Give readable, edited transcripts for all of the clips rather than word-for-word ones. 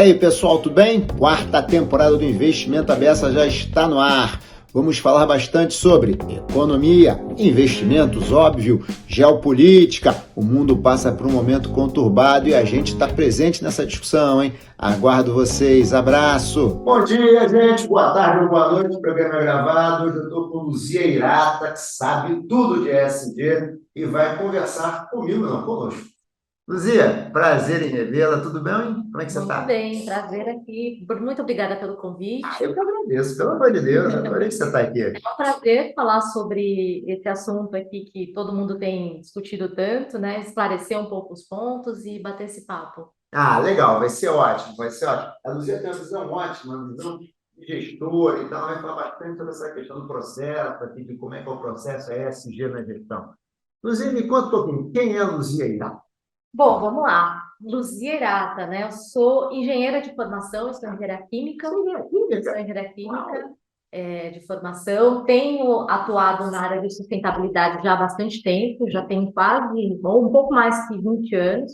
aí, pessoal, tudo bem? Quarta temporada do Investimento à Beça já está no ar. Vamos falar bastante sobre economia, investimentos, óbvio, geopolítica. O mundo passa por um momento conturbado e a gente está presente nessa discussão, hein? Aguardo vocês. Abraço! Bom dia, gente. Boa tarde ou boa noite. O programa é gravado. Hoje eu estou com Luzia Hirata, que sabe tudo de ESG e vai conversar comigo, não conosco. Luzia, prazer em revê-la, tudo bem? Como é que você está? Muito bem, prazer aqui. Muito obrigada pelo convite. Eu que agradeço, pelo amor de Deus, adorei que você está aqui. É um prazer falar sobre esse assunto aqui que todo mundo tem discutido tanto, né? Esclarecer um pouco os pontos e bater esse papo. Ah, legal, vai ser ótimo, vai ser ótimo. A Luzia tem uma visão ótima, uma visão de gestor, então ela vai falar bastante sobre essa questão do processo, aqui, de como é que é o processo ESG na gestão. Luzia, me conta um pouquinho, quem é a Luzia Hirata? Bom, vamos lá. Luzia Hirata, né? Eu sou engenheira de formação, eu sou engenheira química. Sou engenheira química, de formação. Tenho atuado na área de sustentabilidade já há bastante tempo, já tenho quase, ou um pouco mais que 20 anos.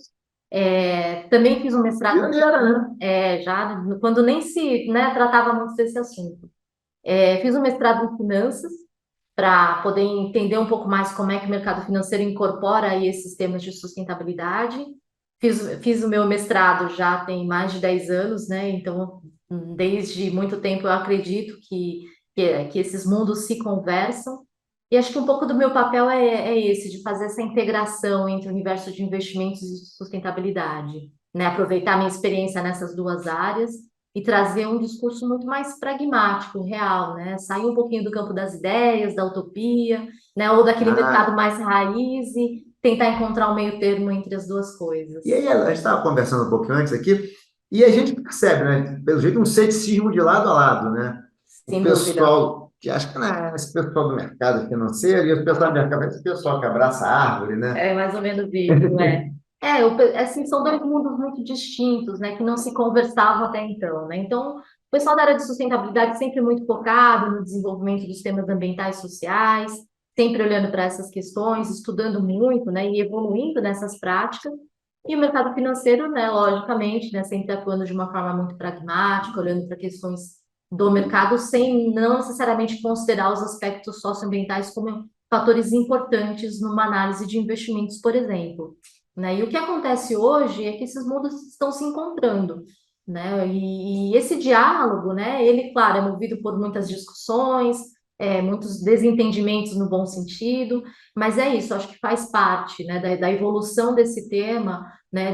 Também fiz um mestrado. Pioneira, né? Já quando nem se, né, tratava muito desse assunto. Fiz um mestrado em finanças para poder entender um pouco mais como é que o mercado financeiro incorpora aí esses temas de sustentabilidade. Fiz o meu mestrado já tem mais de 10 anos, né? Então, desde muito tempo eu acredito que esses mundos se conversam. E acho que um pouco do meu papel é esse, de fazer essa integração entre o universo de investimentos e sustentabilidade, né? Aproveitar minha experiência nessas duas áreas e trazer um discurso muito mais pragmático, real, né? Sair um pouquinho do campo das ideias, da utopia, né? Ou daquele mercado mais raiz e tentar encontrar um meio termo entre as duas coisas. E aí, a gente estava conversando um pouquinho antes aqui, e a gente percebe, né, pelo jeito, um ceticismo de lado a lado, né? O Sem dúvida. pessoal que acha que né, esse pessoal do mercado financeiro e o pessoal do mercado, esse pessoal que abraça a árvore, né? É mais ou menos isso, né? Assim, são dois mundos muito distintos, né, que não se conversavam até então, né? Então, o pessoal da área de sustentabilidade sempre muito focado no desenvolvimento dos temas ambientais e sociais, sempre olhando para essas questões, estudando muito, né, e evoluindo nessas práticas. E o mercado financeiro, né, logicamente, né, sempre atuando de uma forma muito pragmática, olhando para questões do mercado, sem não necessariamente considerar os aspectos socioambientais como fatores importantes numa análise de investimentos, por exemplo, né? E o que acontece hoje é que esses mundos estão se encontrando, né? E esse diálogo, né? Ele, claro, é movido por muitas discussões, muitos desentendimentos no bom sentido, mas é isso, acho que faz parte, né, da evolução desse tema, né,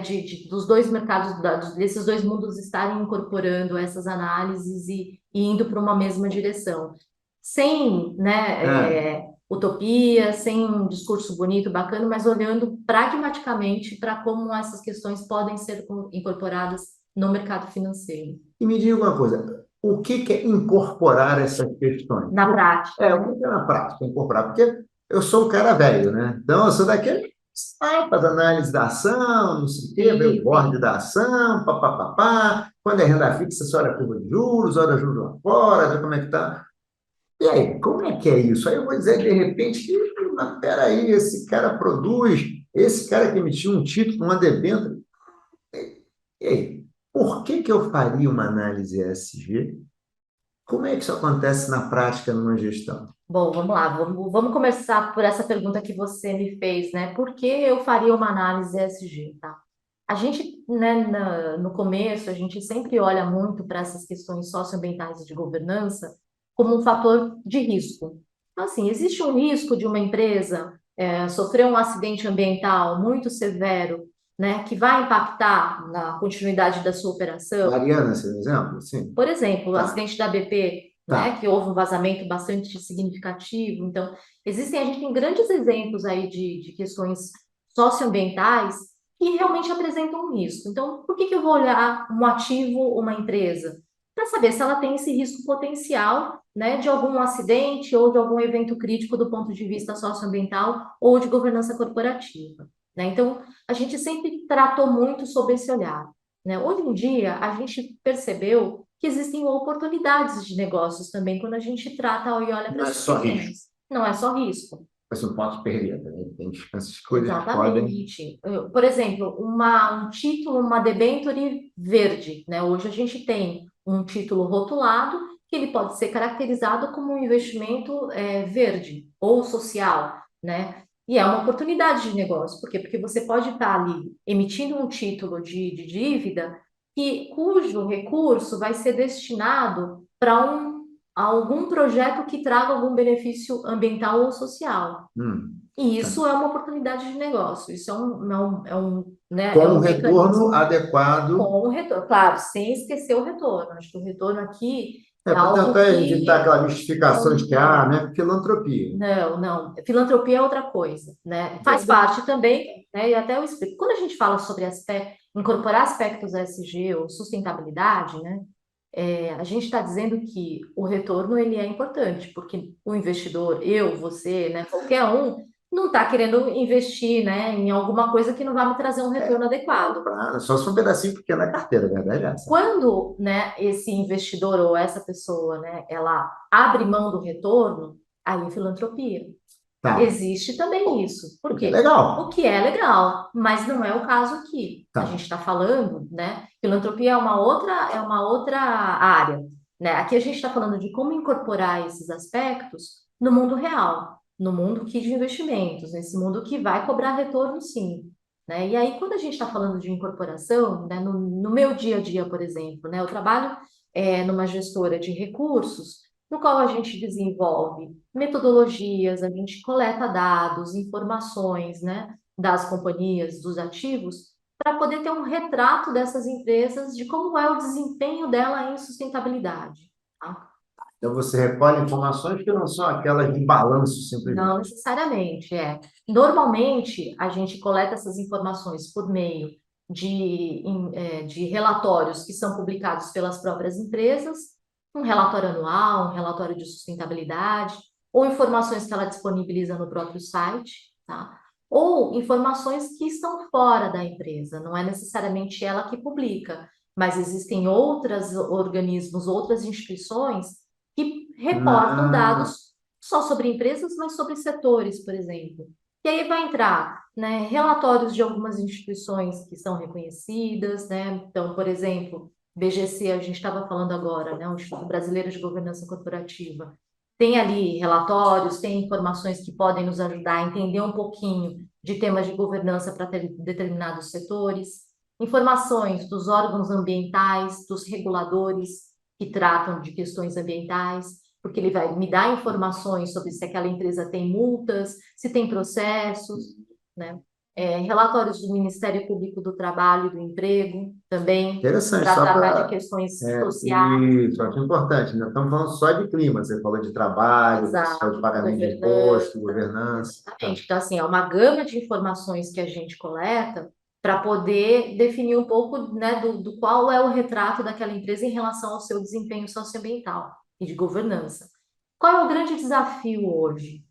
dos dois mercados, desses dois mundos estarem incorporando essas análises e indo para uma mesma direção. Sem, né, utopia, sem um discurso bonito, bacana, mas olhando pragmaticamente para como essas questões podem ser incorporadas no mercado financeiro. E me diga uma coisa, o que é incorporar essas questões? Na prática. O que é na prática incorporar? Porque eu sou um cara velho, né? Então, eu sou daquele faz análise da ação, não sei o quê, vê o board da ação, papapá. Quando é renda fixa, você olha a curva de juros, olha juros lá fora, vê como é que está. E aí, como é que é isso? Aí eu vou dizer, de repente, mas peraí, esse cara produz, esse cara que emitiu um título, uma debênture. E aí, por que eu faria uma análise ESG? Como é que isso acontece na prática numa gestão? Bom, vamos lá, vamos começar por essa pergunta que você me fez, né? Por que eu faria uma análise ESG, tá? A gente, né, no começo, a gente sempre olha muito para essas questões socioambientais e de governança como um fator de risco. Então, assim, existe um risco de uma empresa sofrer um acidente ambiental muito severo, né, que vai impactar na continuidade da sua operação. Mariana, esse é um exemplo? Sim. Por exemplo, o Tá. acidente da BP, Tá. né, que houve um vazamento bastante significativo. Então, a gente tem grandes exemplos aí de questões socioambientais que realmente apresentam um risco. Então, por que eu vou olhar um ativo, uma empresa? Para saber se ela tem esse risco potencial, né, de algum acidente ou de algum evento crítico do ponto de vista socioambiental ou de governança corporativa, né? Então, a gente sempre tratou muito sobre esse olhar, né? Hoje em dia, a gente percebeu que existem oportunidades de negócios também quando a gente trata e olha para Não é esses só temas. risco. Não é só risco. Mas não pode perder, né? Tem essas coisas que podem. Exatamente. Por exemplo, um título, uma debenture verde, né? Hoje a gente tem um título rotulado que ele pode ser caracterizado como um investimento verde ou social, né? E é uma oportunidade de negócio. Por quê? Porque você pode estar ali emitindo um título de dívida cujo recurso vai ser destinado para algum projeto que traga algum benefício ambiental ou social. Hum, E isso é uma oportunidade de negócio, isso né, com é um um retorno mecanismo adequado. com o retorno. Claro, sem esquecer o retorno. Acho que o retorno aqui é Para algo tentar evitar que aquela mistificação de que, né, filantropia. não, filantropia é outra coisa, né? Faz parte também, né? E até eu explico. Quando a gente fala sobre incorporar aspectos ESG ou sustentabilidade, né? A gente está dizendo que o retorno ele é importante, porque o investidor, eu, você, né, qualquer um, não está querendo investir, né, em alguma coisa que não vai me trazer um retorno adequado. Só se for um pedacinho pequeno da carteira, a verdade é essa. Quando, né, esse investidor ou essa pessoa, né, ela abre mão do retorno, aí é filantropia. Tá. Existe também isso. Por Porque é quê? legal. O que é legal, mas não é o caso aqui. A Tá. gente está falando, né? Filantropia é uma outra área, né? Aqui a gente está falando de como incorporar esses aspectos no mundo real, no mundo aqui de investimentos, nesse mundo que vai cobrar retorno, sim. Né? E aí, quando a gente está falando de incorporação, né, no meu dia a dia, por exemplo, né, eu trabalho numa gestora de recursos, no qual a gente desenvolve metodologias, a gente coleta dados, informações, né, das companhias, dos ativos, para poder ter um retrato dessas empresas de como é o desempenho dela em sustentabilidade. Tá? Então você recolhe informações que não são aquelas de balanço Não simplesmente. necessariamente, é. Normalmente, a gente coleta essas informações por meio de relatórios que são publicados pelas próprias empresas, um relatório anual, um relatório de sustentabilidade, ou informações que ela disponibiliza no próprio site, tá? Ou informações que estão fora da empresa, não é necessariamente ela que publica, mas existem outros organismos, outras instituições que reportam Ah, dados só sobre empresas, mas sobre setores, por exemplo. E aí vai entrar, né, relatórios de algumas instituições que são reconhecidas, né? Então, por exemplo, BGC, a gente estava falando agora, né, o Instituto Brasileiro de Governança Corporativa. Tem ali relatórios, tem informações que podem nos ajudar a entender um pouquinho de temas de governança para determinados setores, informações dos órgãos ambientais, dos reguladores que tratam de questões ambientais, porque ele vai me dar informações sobre se aquela empresa tem multas, se tem processos, né? Relatórios do Ministério Público do Trabalho e do Emprego, também, interessante, para só tratar de para. questões sociais, Isso, acho importante, né? Estamos falando só de clima, você falou de trabalho, só de exato, pagamento de imposto, governança. governança. Tá. Exatamente. Então, assim, é uma gama de informações que a gente coleta para poder definir um pouco, né, do qual é o retrato daquela empresa em relação ao seu desempenho socioambiental e de governança. Qual é o grande desafio hoje?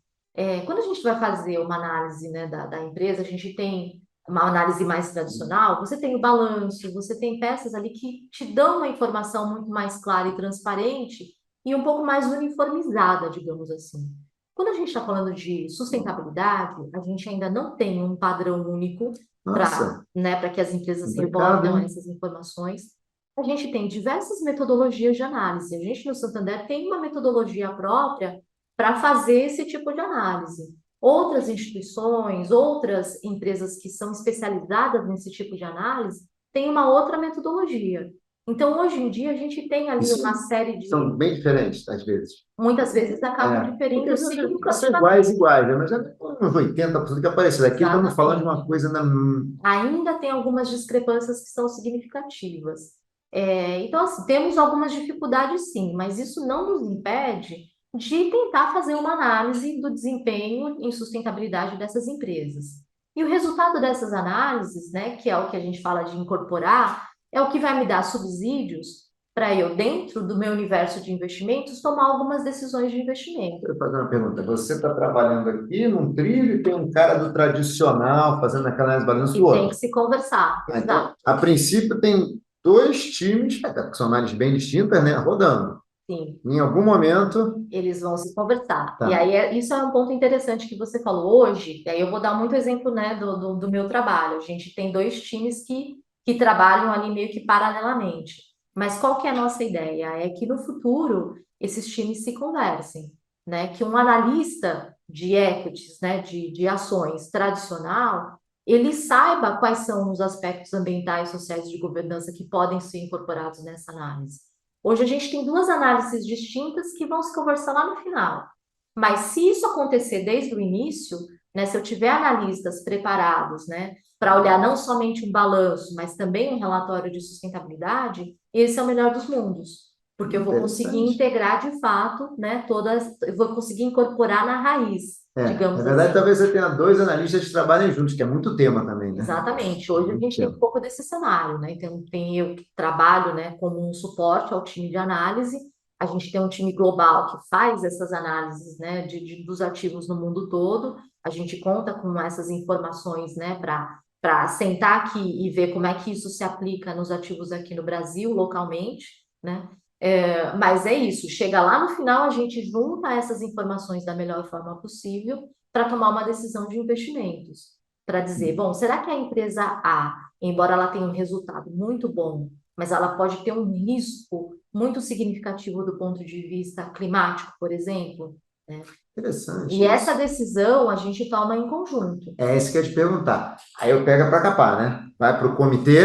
Quando a gente vai fazer uma análise, né, da empresa, a gente tem uma análise mais tradicional, você tem o balanço, você tem peças ali que te dão uma informação muito mais clara e transparente e um pouco mais uniformizada, digamos assim. Quando a gente está falando de sustentabilidade, a gente ainda não tem um padrão único para, Nossa, né, para que as empresas complicado, reportam hein? essas informações. A gente tem diversas metodologias de análise. A gente no Santander tem uma metodologia própria para fazer esse tipo de análise. Outras instituições, outras empresas que são especializadas nesse tipo de análise têm uma outra metodologia. Então, hoje em dia, a gente tem ali Isso uma série de são bem diferentes, às vezes. muitas vezes acabam Porque diferindo às vezes sim são aproximadamente. iguais, né? Mas já tem uns 80% que é parecido. Aqui estamos falando de Exatamente. uma coisa na. Ainda tem algumas discrepâncias que são significativas. Então, assim, temos algumas dificuldades sim, mas isso não nos impede de tentar fazer uma análise do desempenho em sustentabilidade dessas empresas. E o resultado dessas análises, né, que é o que a gente fala de incorporar, é o que vai me dar subsídios para eu, dentro do meu universo de investimentos, tomar algumas decisões de investimento. Eu vou fazer uma pergunta. Você está trabalhando aqui num trilho e tem um cara do tradicional fazendo aquela análise de balanço do E tem que outro. se conversar, Então, exato. a princípio, tem dois times, que são análises bem distintas, né, rodando. sim. Em algum momento, Eles vão se conversar. E tá. aí, isso é um ponto interessante que você falou hoje. E aí eu vou dar muito exemplo, né, do meu trabalho. A gente tem dois times que trabalham ali meio que paralelamente. Mas qual que é a nossa ideia? É que no futuro esses times se conversem, né? Que um analista de equities, né, de ações tradicional, ele saiba quais são os aspectos ambientais, sociais e de governança que podem ser incorporados nessa análise. Hoje a gente tem duas análises distintas que vão se conversar lá no final. Mas se isso acontecer desde o início, né, se eu tiver analistas preparados, né, para olhar não somente um balanço, mas também um relatório de sustentabilidade, esse é o melhor dos mundos, porque eu vou conseguir Interessante. integrar de fato, né, todas, eu vou conseguir incorporar na raiz, Na digamos verdade, assim. talvez você tenha dois analistas que trabalhem juntos, que é muito tema também, né? Exatamente. Hoje a Muito gente tem um tema. pouco desse cenário, né? Então, tem eu que trabalho, né, como um suporte ao time de análise. A gente tem um time global que faz essas análises, né, dos ativos no mundo todo. A gente conta com essas informações, né, para sentar aqui e ver como é que isso se aplica nos ativos aqui no Brasil, localmente, né? Mas é isso. Chega lá no final, a gente junta essas informações da melhor forma possível para tomar uma decisão de investimentos para dizer, bom, será que a empresa A, embora ela tenha um resultado muito bom, mas ela pode ter um risco muito significativo do ponto de vista climático, por exemplo, né? E Interessante essa isso. decisão a gente toma em conjunto. É isso que eu ia te perguntar. Aí eu pego para capar, né? Vai para o comitê.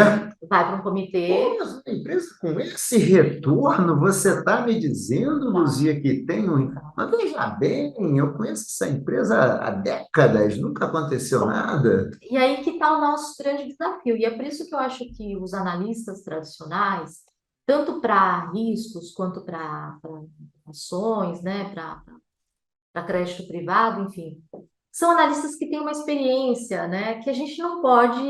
Vai para um Pô, comitê, mas uma empresa com esse retorno, você está me dizendo, tá, Luzia, que tem um. tá. Mas veja bem, eu conheço essa empresa há décadas, nunca aconteceu nada. E aí que está o nosso grande desafio. E é por isso que eu acho que os analistas tradicionais, tanto para riscos quanto para ações, né, para crédito privado, enfim, são analistas que têm uma experiência, né, que a gente não pode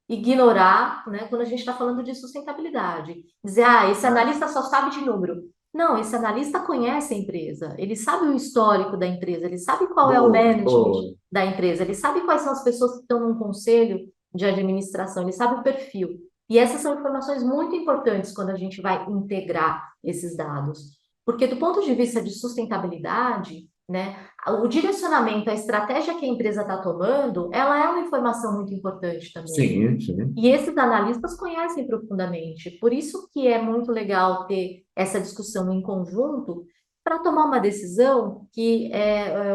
ignorar, né, quando a gente está falando de sustentabilidade. Dizer, ah, esse analista só sabe de número. Não, esse analista conhece a empresa, ele sabe o histórico da empresa, ele sabe qual é o Boa, management boa. da empresa, ele sabe quais são as pessoas que estão num conselho de administração, ele sabe o perfil. E essas são informações muito importantes quando a gente vai integrar esses dados. Porque do ponto de vista de sustentabilidade, né, o direcionamento, a estratégia que a empresa está tomando, ela é uma informação muito importante também. Sim, sim. E esses analistas conhecem profundamente. Por isso que é muito legal ter essa discussão em conjunto para tomar uma decisão que,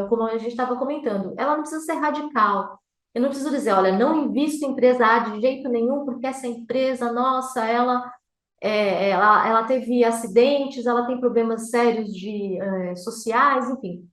como a gente estava comentando, ela não precisa ser radical. Eu não preciso dizer, olha, não invisto em empresa A de jeito nenhum, porque essa empresa, nossa, ela teve acidentes, ela tem problemas sérios sociais, enfim.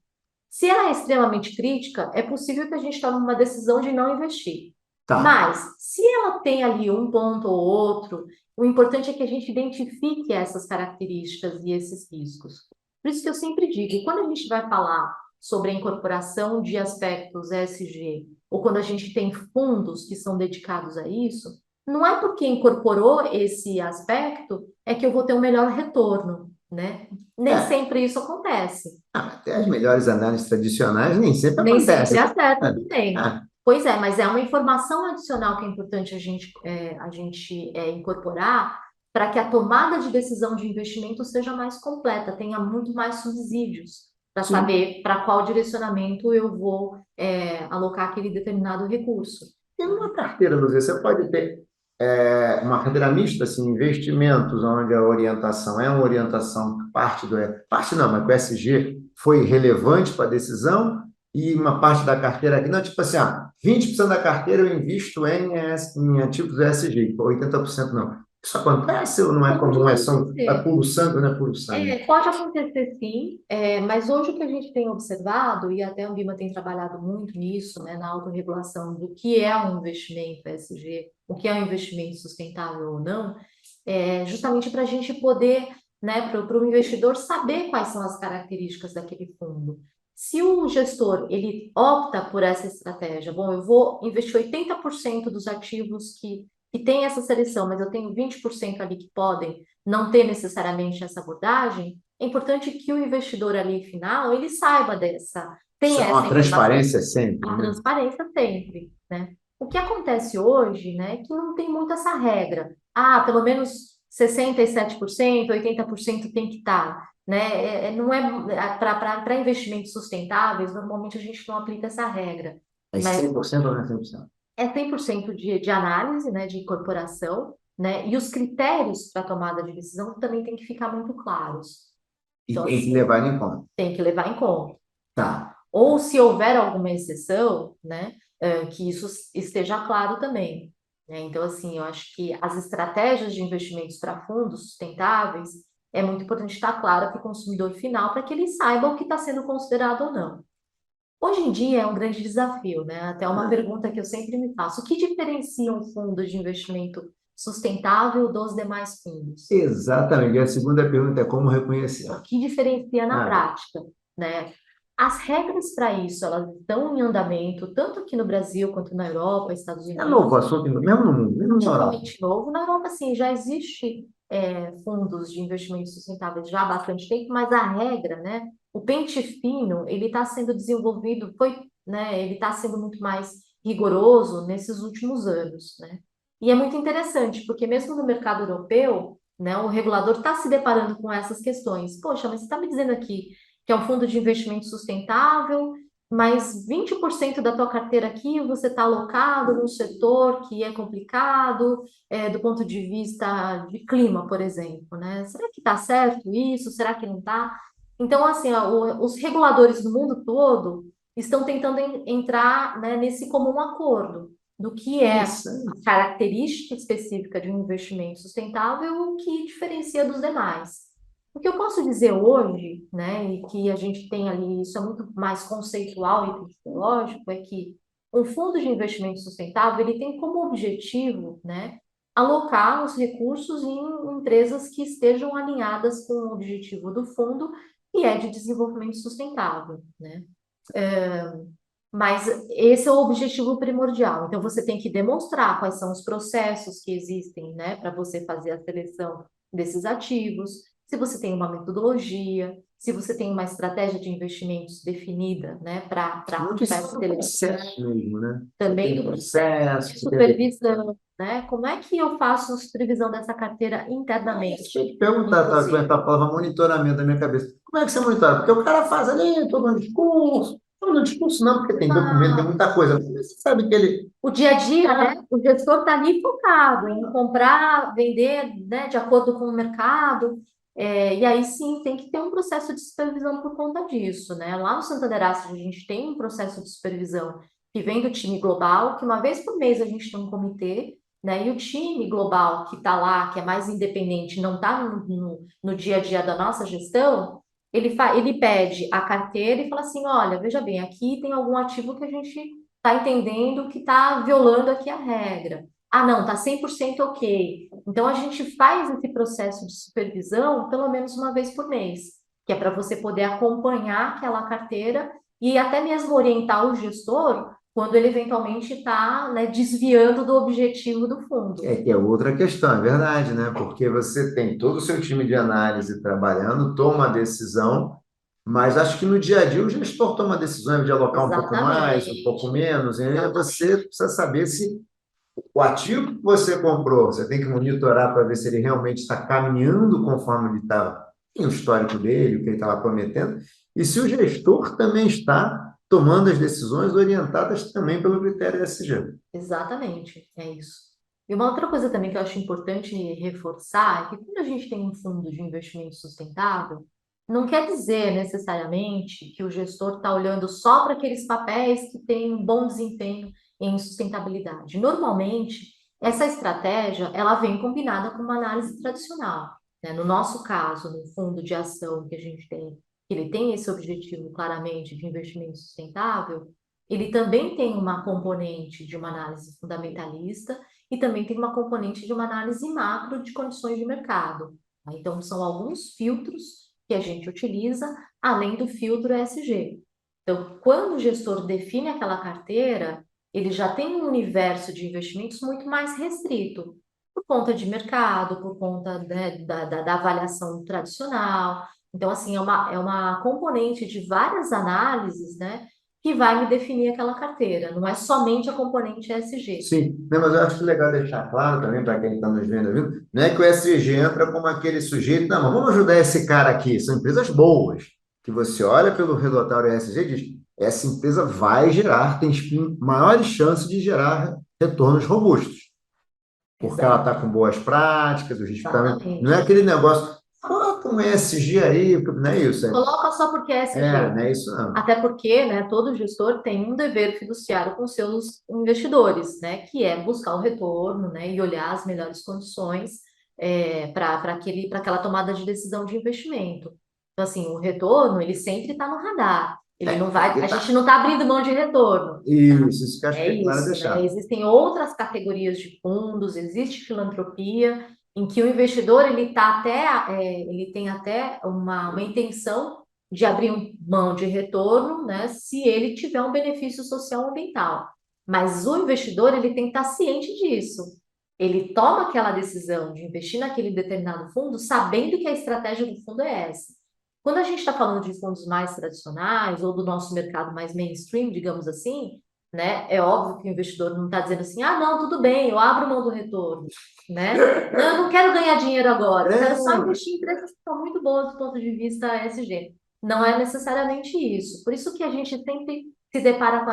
Se ela é extremamente crítica, é possível que a gente tome uma decisão de não investir. Tá. Mas, se ela tem ali um ponto ou outro, o importante é que a gente identifique essas características e esses riscos. Por isso que eu sempre digo, quando a gente vai falar sobre a incorporação de aspectos ESG, ou quando a gente tem fundos que são dedicados a isso, não é porque incorporou esse aspecto é que eu vou ter um melhor retorno, né? Nem É, sempre isso acontece. até as melhores análises tradicionais nem sempre Nem sempre acontecem. acerta É, também. é, Pois é, mas é uma informação adicional que é importante a gente incorporar para que a tomada de decisão de investimento seja mais completa, tenha muito mais subsídios para sim. saber para qual direcionamento eu vou alocar aquele determinado recurso. E numa carteira, Luzia, você pode ter uma carteira mista, assim, investimentos, onde a orientação é uma orientação, parte não, mas que o ESG foi relevante para a decisão, e uma parte da carteira aqui, não, tipo assim, 20% da carteira eu invisto em ativos ESG, 80% não. Isso acontece ou não é Pode comum? É acontecer. puro sangue, não é puro sangue? Pode acontecer sim, mas hoje o que a gente tem observado, e até a Ambima tem trabalhado muito nisso, né, na autorregulação do que é um investimento ESG, o que é um investimento sustentável ou não, é justamente para a gente poder, né, para o investidor saber quais são as características daquele fundo. Se o gestor ele opta por essa estratégia, bom, eu vou investir 80% dos ativos que têm essa seleção, mas eu tenho 20% ali que podem não ter necessariamente essa abordagem, é importante que o investidor ali final, ele saiba Isso tenha é essa uma informação, transparência sempre, a né? transparência sempre, né? O que acontece hoje, né, é que não tem muito essa regra. Ah, pelo menos 67%, 80% tem que estar, né? Não é para investimentos sustentáveis, normalmente a gente não aplica essa regra, É mas 100% ou não é 100%? é 100% de análise, né, de incorporação, né? E os critérios para tomada de decisão também tem que ficar muito claros. E Então, tem que assim, levar em conta. tem que levar em conta, tá? Tá. Ou se houver alguma exceção, né, que isso esteja claro também, né? Então, assim, eu acho que as estratégias de investimentos para fundos sustentáveis é muito importante estar claro para o consumidor final, para que ele saiba o que está sendo considerado ou não. Hoje em dia é um grande desafio, né? Até uma pergunta que eu sempre me faço: o que diferencia um fundo de investimento sustentável dos demais fundos? Exatamente. E a segunda pergunta é como reconhecer. O que diferencia na Ah, prática, né? As regras para isso, elas estão em andamento, tanto aqui no Brasil quanto na Europa, Estados é novo o Unidos, assunto, mesmo no mundo, mesmo na Europa. relativamente novo. Na Europa, sim, já existe fundos de investimentos sustentáveis já há bastante tempo, mas a regra, né, o pente fino, ele está sendo desenvolvido, né, ele está sendo muito mais rigoroso nesses últimos anos, né? E é muito interessante, porque mesmo no mercado europeu, né, o regulador está se deparando com essas questões. Poxa, mas você está me dizendo aqui que é um fundo de investimento sustentável, mas 20% da tua carteira aqui você está alocado num setor que é complicado, do ponto de vista de clima, por exemplo, né? Será que está certo isso? Será que não está? Então, assim, ó, os reguladores do mundo todo estão tentando entrar, né, nesse comum acordo do que é a Interessante. característica específica de um investimento sustentável, o que diferencia dos demais. O que eu posso dizer hoje, né, e que a gente tem ali, isso é muito mais conceitual e psicológico, é que um fundo de investimento sustentável, ele tem como objetivo, né, alocar os recursos em empresas que estejam alinhadas com o objetivo do fundo, que é de desenvolvimento sustentável, né? Mas esse é o objetivo primordial. Então, você tem que demonstrar quais são os processos que existem, né, para você fazer a seleção desses ativos, se você tem uma metodologia, se você tem uma estratégia de investimentos definida, né, para Muito em cima essa do seleção. processo mesmo, né? Você tem Também o processo, você tem supervisão, né? Como é que eu faço a supervisão dessa carteira internamente, Deixa eu te perguntar, tá, com inclusive? a palavra monitoramento da minha cabeça. Como é que você monitora? Porque o cara faz ali todo um discurso. Todo um discurso não, porque tem documento, tem muita coisa. Mas você sabe que ele. O dia a dia, né? O gestor está ali focado em comprar, vender, né, de acordo com o mercado. E aí sim tem que ter um processo de supervisão por conta disso, né? Lá no Santander Asset a gente tem um processo de supervisão que vem do time global, que uma vez por mês a gente tem um comitê, né? E o time global que está lá, que é mais independente, não está no dia a dia da nossa gestão, ele pede a carteira e fala assim: olha, veja bem, aqui tem algum ativo que a gente está entendendo que está violando aqui a regra. Ah, não, está 100% ok. Então, a gente faz esse processo de supervisão pelo menos uma vez por mês, que é para você poder acompanhar aquela carteira e até mesmo orientar o gestor quando ele eventualmente está, né, desviando do objetivo do fundo. É que é outra questão, é verdade, né? Porque você tem todo o seu time de análise trabalhando, toma a decisão, mas acho que no dia a dia o gestor toma a decisão de alocar um pouco mais, um pouco Exatamente. menos, e aí Exatamente. você precisa saber se o ativo que você comprou, você tem que monitorar para ver se ele realmente está caminhando conforme ele estava, tem o histórico dele, o que ele estava prometendo, e se o gestor também está tomando as decisões orientadas também pelo critério ESG. Exatamente, é isso. E uma outra coisa também que eu acho importante reforçar é que quando a gente tem um fundo de investimento sustentável, não quer dizer necessariamente que o gestor está olhando só para aqueles papéis que têm um bom desempenho em sustentabilidade. Normalmente, essa estratégia ela vem combinada com uma análise tradicional, né? No nosso caso, no fundo de ação que a gente tem, que ele tem esse objetivo claramente de investimento sustentável, ele também tem uma componente de uma análise fundamentalista e também tem uma componente de uma análise macro de condições de mercado, tá? Então, são alguns filtros que a gente utiliza, além do filtro ESG. Então, quando o gestor define aquela carteira, ele já tem um universo de investimentos muito mais restrito, por conta de mercado, por conta, né, da avaliação tradicional. Então, assim, é uma componente de várias análises, né? que vai me definir aquela carteira, não é somente a componente ESG. Sim, não, mas eu acho legal deixar claro também para quem está nos vendo, ouvindo, não é que o SG entra como aquele sujeito, não, mas vamos ajudar esse cara aqui, são empresas boas, que você olha pelo relatório ESG e diz, essa empresa vai gerar, tem maiores chances de gerar retornos robustos, porque ela está com boas práticas, o risco está... Não é Exatamente. aquele negócio, coloca um ESG aí, não é isso, Coloca só porque é não ESG. é isso não. Até porque, né, todo gestor tem um dever fiduciário com seus investidores, né, que é buscar o retorno, né, e olhar as melhores condições para aquela tomada de decisão de investimento. Então, assim, o retorno, ele sempre está no radar. Ele não vai, a gente não está abrindo mão de retorno. Isso que eu acho que É é claro isso, né? deixar. Existem outras categorias de fundos, existe filantropia, em que o investidor ele tem até uma intenção de abrir mão de retorno, né, se ele tiver um benefício social ambiental. Mas o investidor ele tem que estar ciente disso. Ele toma aquela decisão de investir naquele determinado fundo, sabendo que a estratégia do fundo é essa. Quando a gente está falando de fundos mais tradicionais ou do nosso mercado mais mainstream, digamos assim, né? É óbvio que o investidor não está dizendo assim, ah, não, tudo bem, eu abro mão do retorno, né? Não, eu não quero ganhar dinheiro agora, eu quero só investir em empresas que são muito boas do ponto de vista ESG. Não é necessariamente isso. Por isso que a gente sempre se depara com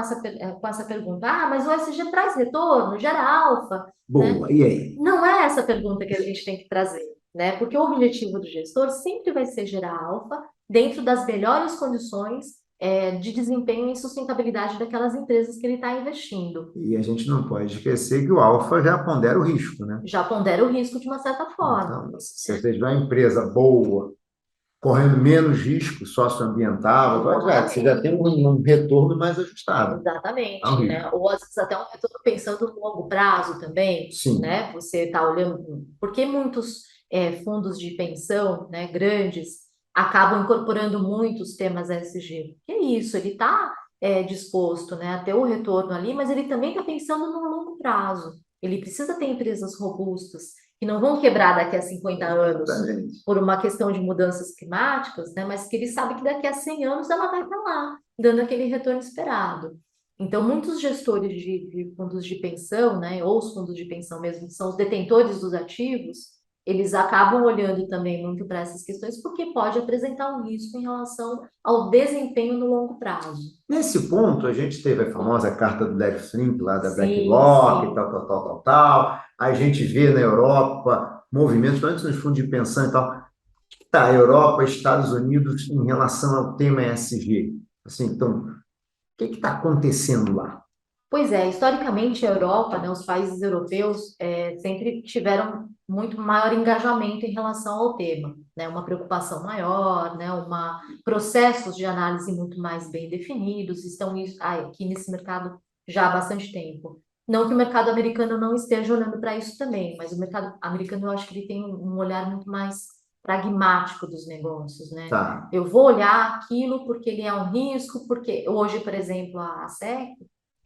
essa pergunta, ah, mas o ESG traz retorno, gera alfa, né? Boa, e aí? Não é essa pergunta que a gente tem que trazer, né? Porque o objetivo do gestor sempre vai ser gerar alfa dentro das melhores condições de desempenho e sustentabilidade daquelas empresas que ele está investindo. E a gente não pode esquecer que o alfa já pondera o risco, né? Já pondera o risco de uma certa forma. Então, se você tiver uma empresa boa, correndo menos risco socioambiental, você já tem um retorno mais ajustado ao Exatamente, né? risco. Ou às vezes até um retorno pensando no longo prazo também, Sim, né? Você está olhando, porque muitos fundos de pensão, né, grandes, acabam incorporando muitos temas ESG. Que é isso, ele está disposto, né, a ter o retorno ali, mas ele também está pensando no longo prazo. Ele precisa ter empresas robustas, que não vão quebrar daqui a 50 anos exatamente. por uma questão de mudanças climáticas, né, mas que ele sabe que daqui a 100 anos ela vai estar lá dando aquele retorno esperado. Então, muitos gestores de fundos de pensão, né, ou os fundos de pensão mesmo, que são os detentores dos ativos, eles acabam olhando também muito para essas questões, porque pode apresentar um risco em relação ao desempenho no longo prazo. Nesse ponto, a gente teve a famosa carta do Larry Fink, lá da Sim, BlackRock, sim. tal. A gente vê na Europa movimentos, antes nos fundos de pensão e tal. Tá, Europa, Estados Unidos, em relação ao tema ESG. Assim, então, o que está acontecendo lá? Pois é, historicamente a Europa, né, os países europeus sempre tiveram muito maior engajamento em relação ao tema, né, uma preocupação maior, né, processos de análise muito mais bem definidos, estão aqui nesse mercado já há bastante tempo. Não que o mercado americano não esteja olhando para isso também, mas o mercado americano eu acho que ele tem um olhar muito mais pragmático dos negócios, né? Tá, Eu vou olhar aquilo porque ele é um risco, porque hoje, por exemplo, a SEC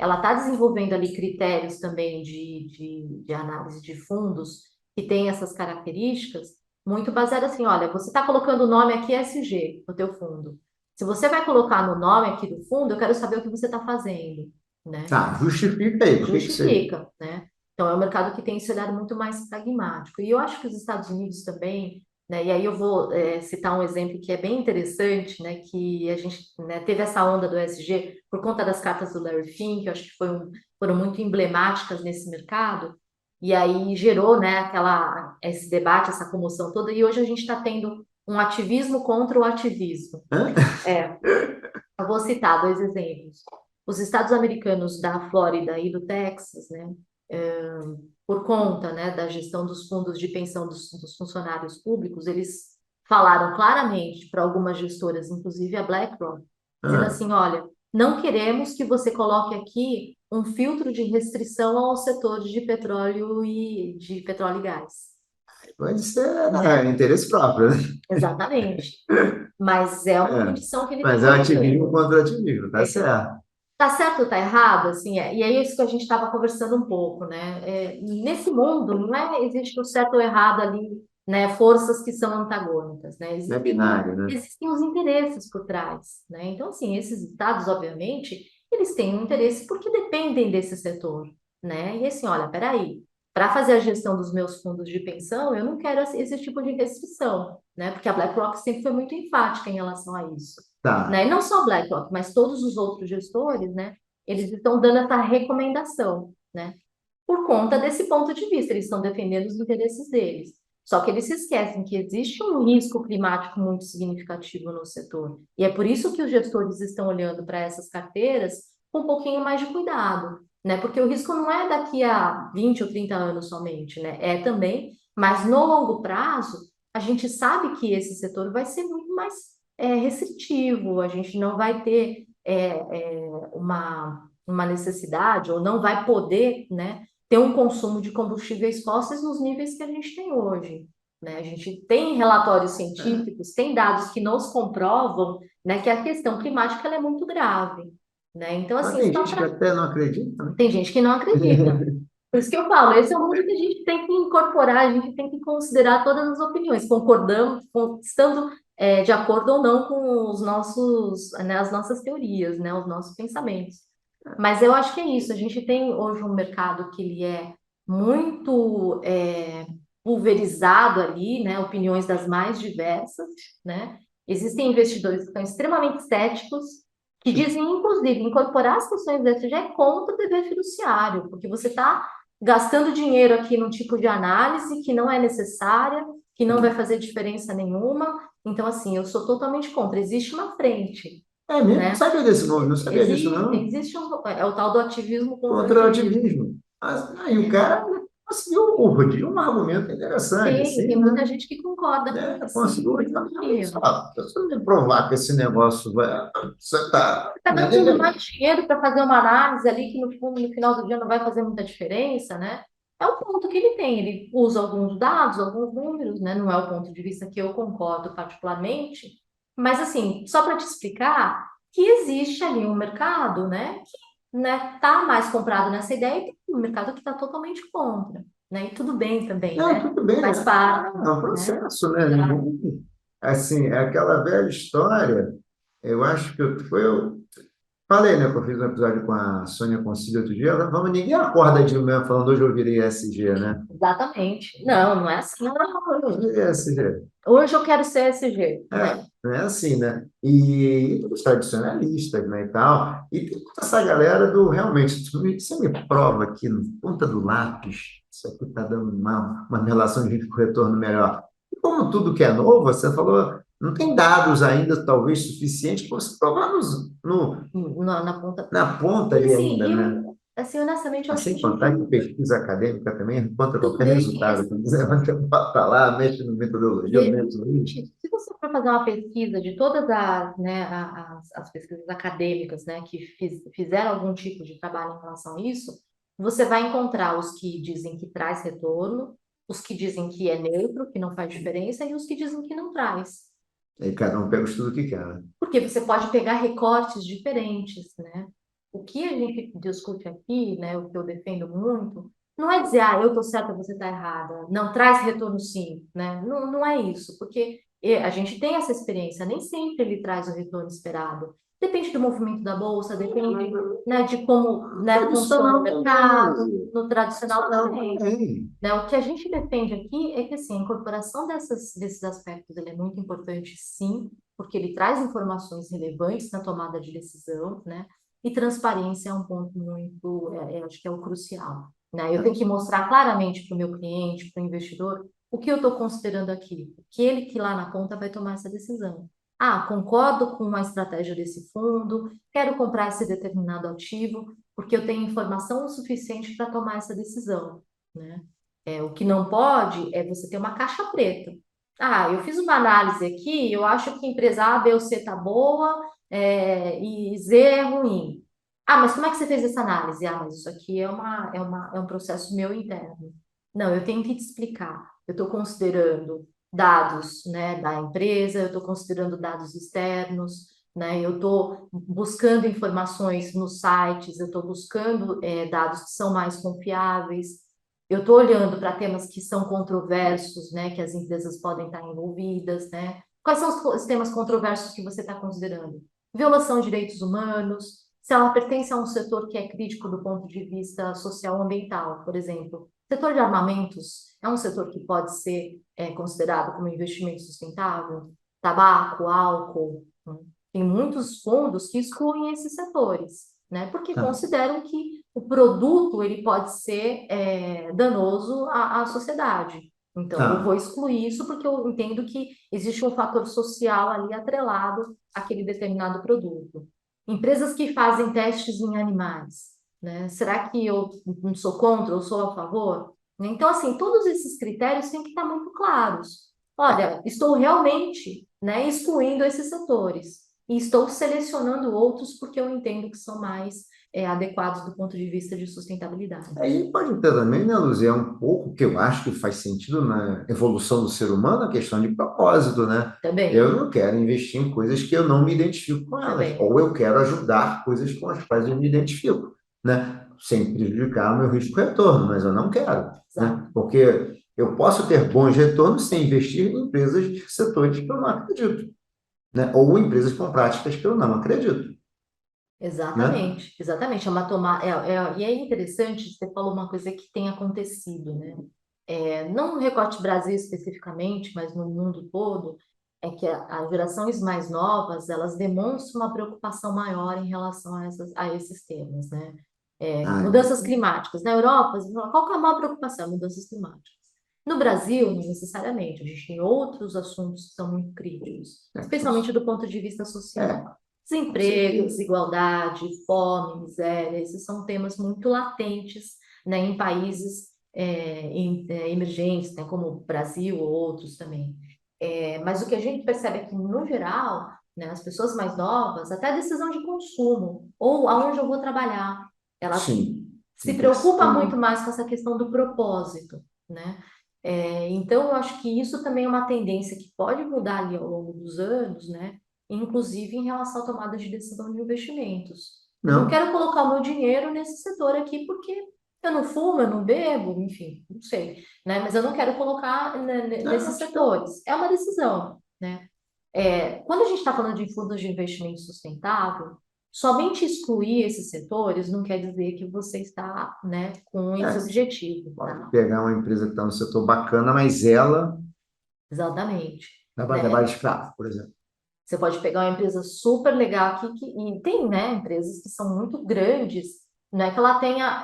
ela está desenvolvendo ali critérios também de análise de fundos que tem essas características, muito baseado assim, olha, você está colocando o nome aqui SG no teu fundo. Se você vai colocar no nome aqui do fundo, eu quero saber o que você está fazendo, né? tá, justifica aí, por que que você... Justifica, né? Então, é um mercado que tem esse olhar muito mais pragmático. E eu acho que os Estados Unidos também, né? E aí eu vou citar um exemplo que é bem interessante, né? Que a gente, né, teve essa onda do ESG por conta das cartas do Larry Fink, que eu acho que foram muito emblemáticas nesse mercado. E aí gerou, né, esse debate, essa comoção toda. E hoje a gente está tendo um ativismo contra o ativismo. Hã? É, eu vou citar dois exemplos. Os estados americanos da Flórida e do Texas, né, por conta, né, da gestão dos fundos de pensão dos funcionários públicos, eles falaram claramente para algumas gestoras, inclusive a BlackRock, dizendo Ah, assim, olha, não queremos que você coloque aqui um filtro de restrição ao setor de petróleo e gás, pode ser, né? interesse próprio, né? Exatamente. Mas é uma É, condição que ele está mas é o ativismo colocando. contra o ativismo, tá certo. Tá certo ou tá errado, assim, e é isso que a gente estava conversando um pouco, né? Nesse mundo, não existe o certo ou errado ali né, forças que são antagônicas, né? Não é binário, né? Existem os interesses por trás, né? Então, assim, esses estados, obviamente, eles têm um interesse porque dependem desse setor, né? E assim, olha, peraí, para fazer a gestão dos meus fundos de pensão, eu não quero esse tipo de restrição, né? Porque a BlackRock sempre foi muito enfática em relação a isso, Tá. né? E não só a BlackRock, mas todos os outros gestores, né? Eles estão dando essa recomendação, né? Por conta desse ponto de vista, eles estão defendendo os interesses deles. Só que eles se esquecem que existe um risco climático muito significativo no setor. E é por isso que os gestores estão olhando para essas carteiras com um pouquinho mais de cuidado, né? Porque o risco não é daqui a 20 ou 30 anos somente, né? É também, mas no longo prazo, a gente sabe que esse setor vai ser muito mais restritivo, a gente não vai ter uma necessidade, ou não vai poder, né, ter um consumo de combustíveis fósseis nos níveis que a gente tem hoje, né? A gente tem relatórios científicos, tem dados que nos comprovam, né, que a questão climática ela é muito grave, né? Então, Mas assim, tem só gente que para... até não acredita, né? Tem gente que não acredita. Por isso que eu falo, esse é um mundo que a gente tem que incorporar, a gente tem que considerar todas as opiniões, concordando, estando de acordo ou não com os nossos, né, as nossas teorias, né, os nossos pensamentos. Mas eu acho que é isso. A gente tem hoje um mercado que ele é muito pulverizado ali, né, opiniões das mais diversas, né? Existem investidores que estão extremamente céticos, que dizem, inclusive, incorporar as questões do ESG é contra o dever fiduciário, porque você está gastando dinheiro aqui num tipo de análise que não é necessária, que não vai fazer diferença nenhuma. Então, assim, eu sou totalmente contra. Existe uma frente, É mesmo? Não né? sabia desse nome, não sabia disso, não. Existe é o tal do ativismo contra Contra o o ativismo. ativismo. Mas, aí o cara conseguiu urdir um argumento interessante, Tem assim, né? muita gente que concorda com É, isso. conseguiu urdir, mas olha só, se você me provar que esse negócio vai, você está... Está gastando mais dinheiro para fazer uma análise ali que no fundo, no final do dia não vai fazer muita diferença, né? É o ponto que ele tem. Ele usa alguns dados, alguns números, né? Não é o ponto de vista que eu concordo particularmente, mas assim, só para te explicar que existe ali um mercado, né? Que, né, tá mais comprado nessa ideia e tem um mercado que está totalmente contra, né? E tudo bem também, Não, né? tudo bem, Faz parte, é um né? processo, né? Ninguém, assim, é aquela velha história, eu acho que eu falei, né, que eu fiz um episódio com a Sônia Consiglio outro dia, vamos, ninguém acorda de manhã falando, hoje eu virei SG, né? Exatamente. Não, não é assim. Hoje eu virei SG. Hoje eu quero ser SG, É, né? não é assim, né? E os tradicionalistas, né, e tal. E tem toda essa galera do, realmente, você me prova aqui, na ponta do lápis, isso aqui está dando uma relação de risco com retorno melhor. E como tudo que é novo, você falou, não tem dados ainda, talvez, suficientes para você provar Na ponta. na ponta E ali assim, ainda, né? assim, honestamente, eu Mas acho que a sem gente contar tem que pesquisa acadêmica também contra tudo qualquer bem. resultado. Quer dizer, você bota lá, mexe no metodologia, aumenta o risco. Gente, se você for fazer uma pesquisa de todas as, né, as pesquisas acadêmicas, né, que fizeram algum tipo de trabalho em relação a isso, você vai encontrar os que dizem que traz retorno, os que dizem que é neutro, que não faz diferença, e os que dizem que não traz. Aí cada um pega o estudo que quer, né? Porque você pode pegar recortes diferentes, né? O que a gente discute aqui, né, o que eu defendo muito, não é dizer, ah, eu estou certa, você está errada. Não, traz retorno sim, né? Não, não é isso, porque a gente tem essa experiência, nem sempre ele traz o retorno esperado. Depende do movimento da bolsa, depende, né, de como, né, funciona o Tradicional mercado, também. no tradicional Tradicional também. também. Né? O que a gente defende aqui é que assim, a incorporação desses aspectos ele é muito importante, sim, porque ele traz informações relevantes na tomada de decisão, né? E transparência é um ponto muito, acho que é o crucial, né? Eu tenho que mostrar claramente para o meu cliente, para o investidor, o que eu estou considerando aqui, que ele que lá na ponta vai tomar essa decisão. Ah, concordo com a estratégia desse fundo, quero comprar esse determinado ativo, porque eu tenho informação o suficiente para tomar essa decisão, né? O que não pode é você ter uma caixa preta. Ah, eu fiz uma análise aqui, eu acho que empresa A, B ou C tá boa, e Z é ruim. Ah, mas como é que você fez essa análise? Ah, mas isso aqui é um processo meu interno. Não, eu tenho que te explicar. Eu estou considerando dados, né, da empresa, eu estou considerando dados externos, né, eu estou buscando informações nos sites, eu estou buscando dados que são mais confiáveis. eu estou olhando para temas que são controversos, né, que as empresas podem estar envolvidas, né? Quais são os temas controversos que você está considerando? Violação de direitos humanos, se ela pertence a um setor que é crítico do ponto de vista social ambiental, por exemplo. O setor de armamentos é um setor que pode ser considerado como investimento sustentável? Tabaco, álcool, né? Tem muitos fundos que excluem esses setores, né? Porque Tá, consideram que o produto ele pode ser danoso à sociedade. Então, eu vou tá, excluir isso porque eu entendo que existe um fator social ali atrelado àquele determinado produto. Empresas que fazem testes em animais, né? Será que eu não sou contra ou sou a favor? Então, assim, todos esses critérios têm que estar muito claros. Olha, estou realmente, né, excluindo esses setores e estou selecionando outros porque eu entendo que são mais adequados do ponto de vista de sustentabilidade. aí pode ter também, né, Luzia, um pouco que eu acho que faz sentido na evolução do ser humano, a questão de propósito, né? Eu Também, não quero investir em coisas que eu não me identifico com elas, também. ou eu quero ajudar coisas com as quais eu me identifico, né? Sem prejudicar o meu risco-retorno, mas eu não quero, Exato. né? Porque eu posso ter bons retornos sem investir em empresas de setores que eu não acredito, né? Ou empresas com práticas que eu não acredito, né? Exatamente, exatamente. É uma e é interessante, você falou uma coisa que tem acontecido, né? Não no Recorte Brasil especificamente, mas no mundo todo, é que as gerações mais novas, elas demonstram uma preocupação maior em relação a esses temas, né? Ah, Mudanças climáticas. Na Europa, qual que é a maior preocupação? Mudanças climáticas. No Brasil, não necessariamente, a gente tem outros assuntos que são muito críticos, especialmente do ponto de vista social. é, com Desemprego, certeza. desigualdade, fome, miséria, esses são temas muito latentes, né, em países emergentes, né, como o Brasil ou outros também. Mas o que a gente percebe é que, no geral, né, as pessoas mais novas, até a decisão de consumo, ou aonde eu vou trabalhar, ela Sim, se sim, preocupa muito percebo. mais com essa questão do propósito, né? Então, eu acho que isso também é uma tendência que pode mudar ali ao longo dos anos, né? Inclusive em relação à tomada de decisão de investimentos. Eu não Não, quero colocar o meu dinheiro nesse setor aqui porque eu não fumo, eu não bebo, enfim, não sei, né? Mas eu não quero colocar nesses não, setores. É uma decisão, né? Quando a gente está falando de fundos de investimento sustentável, somente excluir esses setores não quer dizer que você está, né, com esse é, objetivo, pode tá? pegar uma empresa que está no setor bacana, mas ela Exatamente, dá para trabalho né? escravo, por exemplo. Você pode pegar uma empresa super legal aqui, e tem, né, empresas que são muito grandes, não é que ela tenha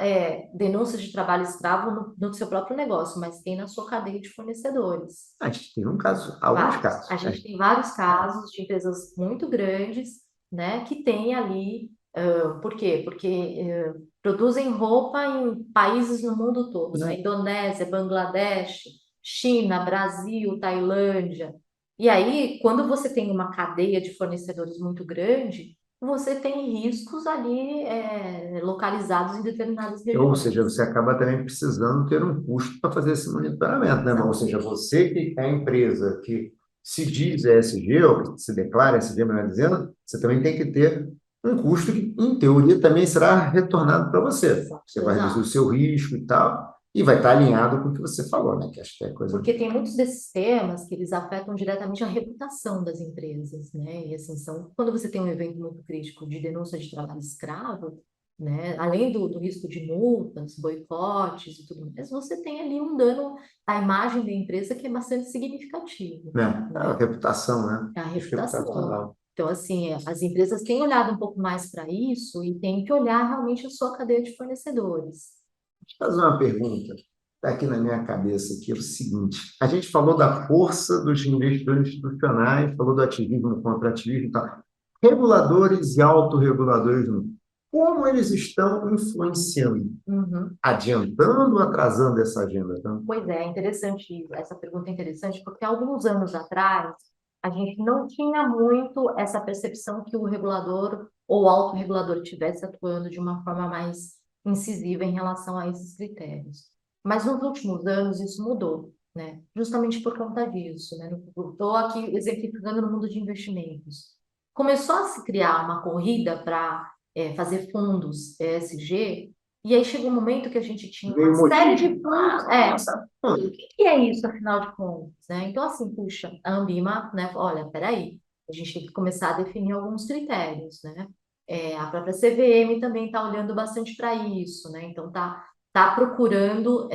denúncias de trabalho escravo no seu próprio negócio, mas tem na sua cadeia de fornecedores. A gente tem um caso, alguns Vários. casos. A gente tem vários casos de empresas muito grandes, né, que têm ali, por quê? Porque produzem roupa em países no mundo todo, né? Indonésia, Bangladesh, China, Brasil, Tailândia. E aí, quando você tem uma cadeia de fornecedores muito grande, você tem riscos ali localizados em determinadas Ou seja, regiões. você acaba também precisando ter um custo para fazer esse monitoramento, né? Ou seja, Exatamente. você que é a empresa que se diz ESG, ou que se declara ESG, melhor dizendo, você também tem que ter um custo que, em teoria, também será retornado para você. Você vai reduzir o Exato. seu risco e tal, e vai estar alinhado com o que você falou, né? Que acho que é coisa. Porque tem muitos desses temas que eles afetam diretamente a reputação das empresas, né? E assim, quando você tem um evento muito crítico de denúncia de trabalho escravo, né? Além do risco de multas, boicotes e tudo mais, você tem ali um dano à imagem da empresa que é bastante significativo, Né? A né? reputação, né? A Risco reputação. reputacional. Então, assim, as empresas têm olhado um pouco mais para isso e têm que olhar realmente a sua cadeia de fornecedores. Deixa eu fazer uma pergunta. Está aqui na minha cabeça aqui, é o seguinte. A gente falou da força dos investidores institucionais, falou do ativismo contra ativismo e tal. Reguladores e autorreguladores, como eles estão influenciando, Uhum. adiantando ou atrasando essa agenda? Tá? Pois é, interessante, essa pergunta é interessante, porque alguns anos atrás a gente não tinha muito essa percepção que o regulador ou o autorregulador estivesse atuando de uma forma mais incisiva em relação a esses critérios. Mas nos últimos anos isso mudou, né? Justamente por conta disso, né? Estou aqui exemplificando no mundo de investimentos. Começou a se criar uma corrida para fazer fundos ESG E aí chegou um momento que a gente tinha Meio uma série de motivo. fundos. O que é isso, afinal de contas, né? Então, assim, puxa, a Ambima, né? Olha, peraí, a gente tem que começar a definir alguns critérios, né? A própria CVM também está olhando bastante para isso, né? Então, tá procurando,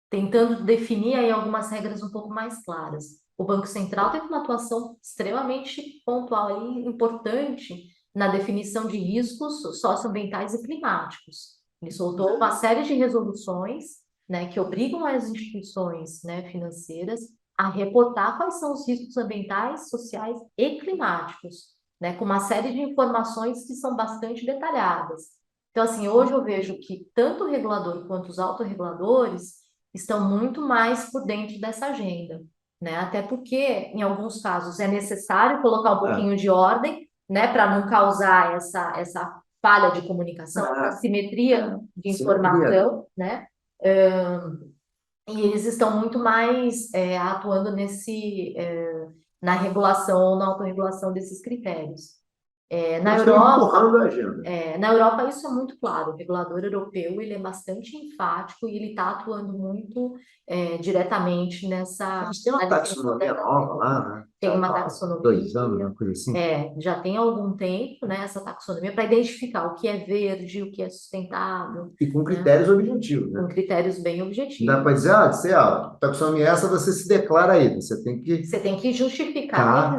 tentando definir aí algumas regras um pouco mais claras. O Banco Central teve uma atuação extremamente pontual e importante na definição de riscos socioambientais e climáticos. Ele soltou uma série de resoluções, né, que obrigam as instituições, né, financeiras a reportar quais são os riscos ambientais, sociais e climáticos, né, com uma série de informações que são bastante detalhadas. Então, assim, hoje eu vejo que tanto o regulador quanto os autorreguladores estão muito mais por dentro dessa agenda, né? Até porque, em alguns casos, é necessário colocar um pouquinho de ordem, né, para não causar essa falha de comunicação, essa simetria de informação, né? E eles estão muito mais atuando na regulação ou na autorregulação desses critérios. Na Eles estão Europa, empurrando a agenda. na Europa isso é muito claro. O regulador europeu ele é bastante enfático e ele está atuando muito diretamente nessa Eles têm uma na definição taxonomia nova lá, né? tem uma Há taxonomia. 2 anos, uma coisa assim. Já tem algum tempo, né, essa taxonomia para identificar o que é verde, o que é sustentável, E com né, critérios objetivos, com né? critérios bem Não dá objetivos. para dizer, você, taxonomia é essa, você se declara aí. Você tem que. Você tem que justificar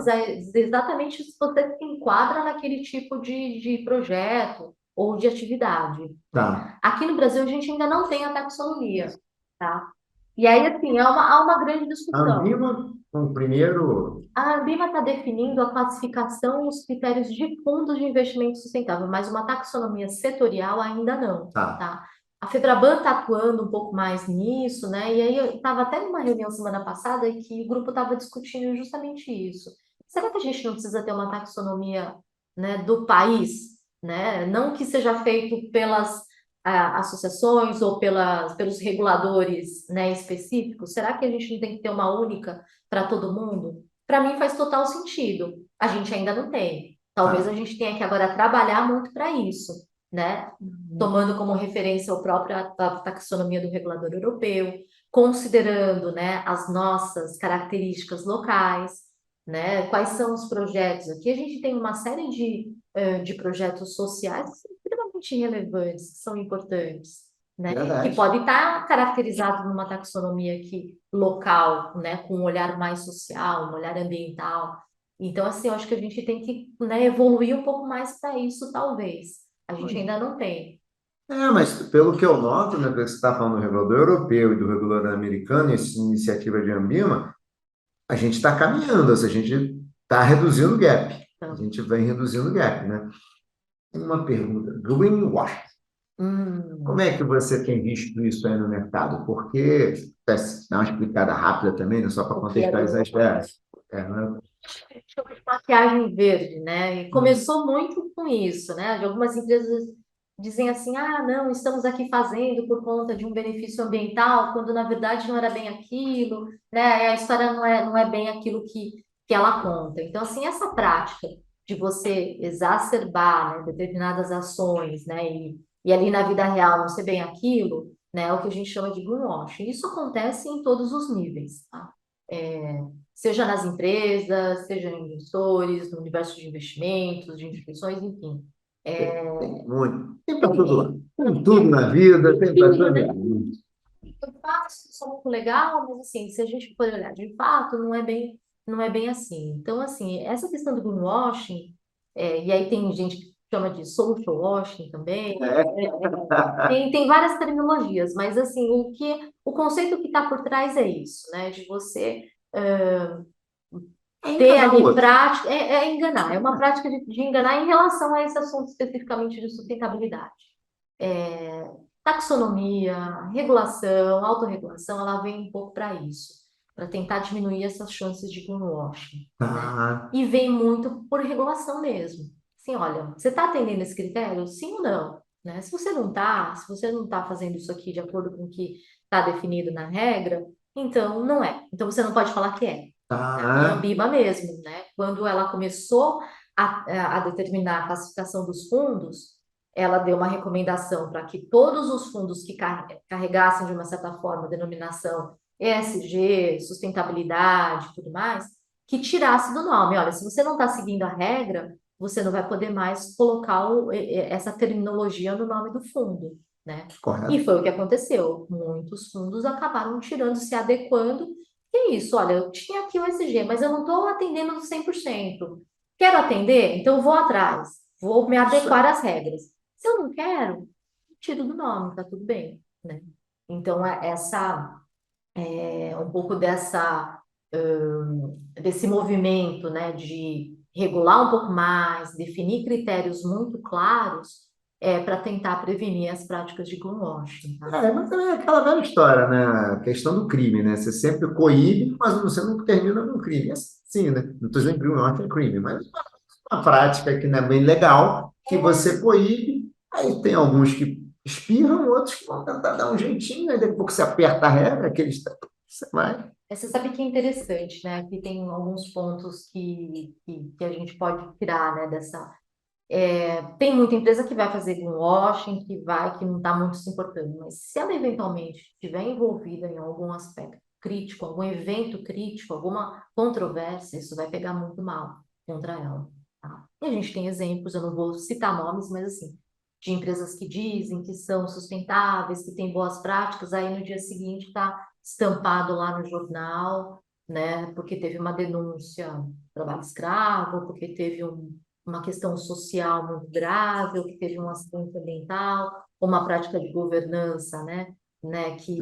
exatamente se você se enquadra naquele tipo de projeto ou de atividade, né? Tá. Aqui no Brasil, a gente ainda não tem a taxonomia, tá? E aí, assim, há uma grande A discussão. Ambima, o primeiro. A Ambima está definindo a classificação e os critérios de fundos de investimento sustentável, mas uma taxonomia setorial ainda não, Tá. tá? A Febraban está atuando um pouco mais nisso, né? E aí eu estava até numa reunião semana passada e que o grupo estava discutindo justamente isso. Será que a gente não precisa ter uma taxonomia, né, do país, né? Não que seja feito pelas associações ou pelos reguladores, né, específicos? Será que a gente não tem que ter uma única para todo mundo? Para mim faz total sentido. A gente ainda não tem. Talvez Tá. a gente tenha que agora trabalhar muito para isso, né? Tomando como referência a própria taxonomia do regulador europeu, considerando, né, as nossas características locais, né? Quais são os projetos aqui? A gente tem uma série de projetos sociais que são extremamente relevantes, que são importantes, né? Que Verdade. pode estar caracterizado numa taxonomia aqui local, né? Com um olhar mais social, um olhar ambiental. Então, assim, eu acho que a gente tem que, né, evoluir um pouco mais para isso, talvez. A gente ainda não tem. Mas pelo que eu noto, né, que você está falando do regulador europeu e do regulador americano, essa iniciativa de Ambima, a gente está caminhando, a gente está reduzindo o gap. A Então, gente vem reduzindo o gap, né? Uma pergunta. Greenwashing. Como hum, é que você tem visto isso aí no mercado? Porque, dá uma explicada rápida também, né, só para o que é contextualizar as ideias. Né? chama de maquiagem verde, né? E começou muito com isso, né? De algumas empresas dizem assim, ah, não, estamos aqui fazendo por conta de um benefício ambiental, quando na verdade não era bem aquilo, né? A história não é bem aquilo que ela conta. Então, assim, essa prática de você exacerbar, né, determinadas ações, né? E ali na vida real não ser bem aquilo, né? É o que a gente chama de greenwashing. Isso acontece em todos os níveis, tá? Seja nas empresas, seja em investidores, no universo de investimentos, de instituições, enfim. Tem muito. Tem para todo lado. Tem tudo na vida, tem para todo lado. De fato, isso é muito legal, mas assim, se a gente for olhar de fato, não é bem assim. Então, assim, essa questão do greenwashing, e aí tem gente que chama de social washing também, tem várias terminologias, mas assim, o conceito que está por trás é isso, né? De você É ter enganar o ali outro. prática, enganar, é uma prática de enganar em relação a esse assunto especificamente de sustentabilidade. Taxonomia, regulação, autorregulação, ela vem um pouco para isso, para tentar diminuir essas chances de greenwashing, né? Tá. E vem muito por regulação mesmo. Assim, olha, você está atendendo esse critério? Sim ou não? Né? Se você não está fazendo isso aqui de acordo com o que está definido na regra, então não é. Então você não pode falar que é. A Tá. Ambima mesmo, né? Quando ela começou a determinar a classificação dos fundos, ela deu uma recomendação para que todos os fundos que carregassem, de uma certa forma, a denominação ESG, sustentabilidade e tudo mais, que tirasse do nome. Olha, se você não está seguindo a regra, você não vai poder mais colocar essa terminologia no nome do fundo, né? E Correto. foi o que aconteceu. Muitos fundos acabaram tirando, se adequando. Que é isso, olha, eu tinha aqui o ESG, mas eu não estou atendendo no 100%. Quero atender? Então eu vou atrás, vou me Isso adequar é. às regras. Se eu não quero, tiro do nome, tá tudo bem, né? Então, um pouco desse movimento, né, de regular um pouco mais, definir critérios muito claros, para tentar prevenir as práticas de greenwashing, tá? Mas também é aquela velha história, né? A questão do crime, né? Você sempre coíbe, mas você nunca termina no crime. Sim, né? Não estou dizendo que o norte é crime, mas uma prática que não é bem legal, que você coíbe, aí tem alguns que espirram, outros que vão tentar dar um jeitinho, aí daqui a pouco você aperta a regra, aqueles... Você vai. Você sabe que é interessante, né? Que tem alguns pontos que a gente pode tirar, né, dessa. Tem muita empresa que vai fazer greenwashing, que não está muito se importando, mas se ela eventualmente estiver envolvida em algum aspecto crítico, algum evento crítico, alguma controvérsia, isso vai pegar muito mal contra ela, tá? E a gente tem exemplos, eu não vou citar nomes, mas assim, de empresas que dizem que são sustentáveis, que têm boas práticas, aí no dia seguinte está estampado lá no jornal, né? Porque teve uma denúncia de trabalho escravo, porque teve uma questão social muito grave, ou que teve um acidente ambiental, ou uma prática de governança, né, É, que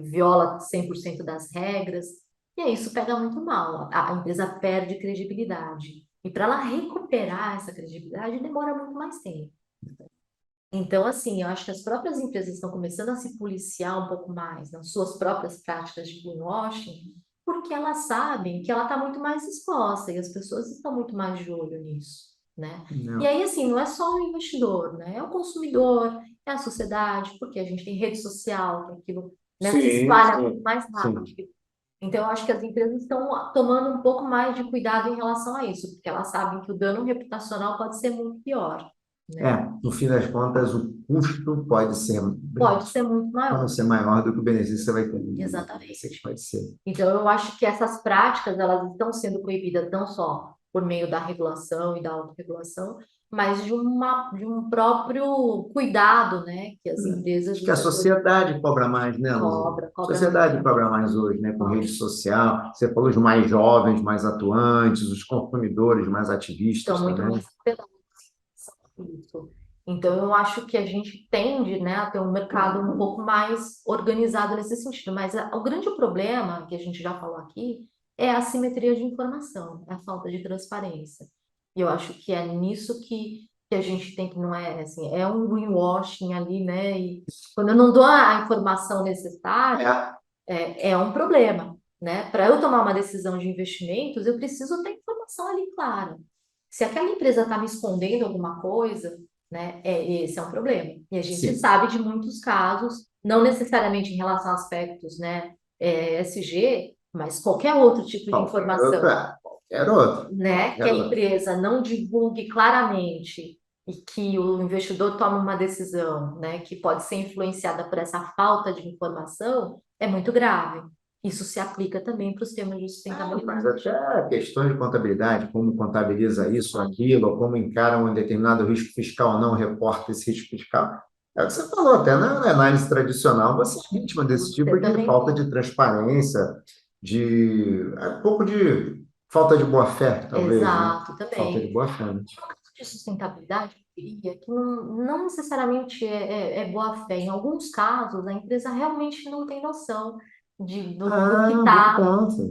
viola 100% das regras. E aí isso pega muito mal, a empresa perde credibilidade. E para ela recuperar essa credibilidade demora muito mais tempo. Então, assim, eu acho que as próprias empresas estão começando a se policiar um pouco mais nas suas próprias práticas de greenwashing, porque elas sabem que ela está muito mais exposta e as pessoas estão muito mais de olho nisso, né? E não. aí, assim, não é só o investidor, né? É o consumidor, é a sociedade, porque a gente tem rede social, que aquilo, né, se Sim, espalha muito sim, mais rápido. sim. Então, eu acho que as empresas estão tomando um pouco mais de cuidado em relação a isso, porque elas sabem que o dano reputacional pode ser muito pior, né? No fim das contas, o custo Pode ser muito pode maior. ser maior do que o benefício que você vai ter. Isso que Exatamente. pode ser. Então, eu acho que essas práticas, elas estão sendo proibidas não só por meio da regulação e da autorregulação, mas de um próprio cuidado, né, que as empresas Acho e que a os setores sociedade cobra mais, né, Luzia? A cobra sociedade muito. cobra mais hoje, né, com rede Cobra. social. Você falou os mais jovens, mais atuantes, os consumidores mais Estão ativistas muito também. mais pesadas isso. Então, eu acho que a gente tende, né, a ter um mercado um pouco mais organizado nesse sentido. Mas o grande problema, que a gente já falou aqui, é a assimetria de informação, é a falta de transparência. E eu acho que é nisso que a gente tem que, não é assim, é um greenwashing ali, né? E quando eu não dou a informação necessária, É, é um problema, né? Para eu tomar uma decisão de investimentos, eu preciso ter informação ali clara. Se aquela empresa está me escondendo alguma coisa, né, esse é um problema. E a gente sim. sabe de muitos casos, não necessariamente em relação a aspectos, né, SG, mas qualquer outro tipo de Qualquer informação, outra, qualquer outro, né, que qualquer a outro. empresa não divulgue claramente e que o investidor tome uma decisão, né, que pode ser influenciada por essa falta de informação, é muito grave. Isso se aplica também para os temas de Mas sustentabilidade. até questões de contabilidade, como contabiliza isso ou aquilo, ou como encara um determinado risco fiscal ou não, reporta esse risco fiscal. É o que você falou, até na análise tradicional, você é vítima desse Você tipo de também falta tem. de transparência, um pouco de falta de boa-fé, talvez, né? Exato, Falta de também. boa-fé, né? De sustentabilidade, eu diria que não necessariamente é boa-fé. Em alguns casos, a empresa realmente não tem noção do que Bom está. ponto.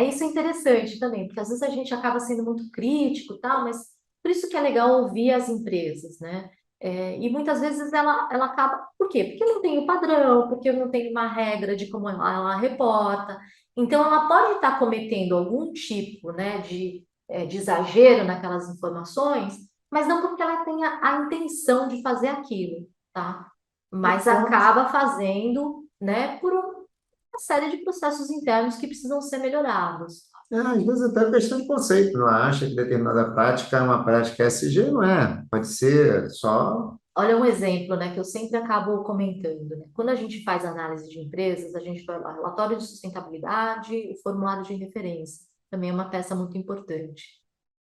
Isso é interessante também, porque às vezes a gente acaba sendo muito crítico, tal, mas por isso que é legal ouvir as empresas, né? E muitas vezes ela acaba. Por quê? Porque não tem o padrão, porque não tem uma regra de como ela reporta. Então, ela pode estar cometendo algum tipo, né, de exagero naquelas informações, mas não porque ela tenha a intenção de fazer aquilo, tá? Bom Mas ponto. acaba fazendo, né, por uma série de processos internos que precisam ser melhorados. Às vezes até é questão de conceito, não acha que determinada prática é uma prática SG, não é? Pode ser só. Olha um exemplo, né, que eu sempre acabo comentando, né? Quando a gente faz análise de empresas, a gente vai lá, relatório de sustentabilidade e formulário de referência. Também é uma peça muito importante.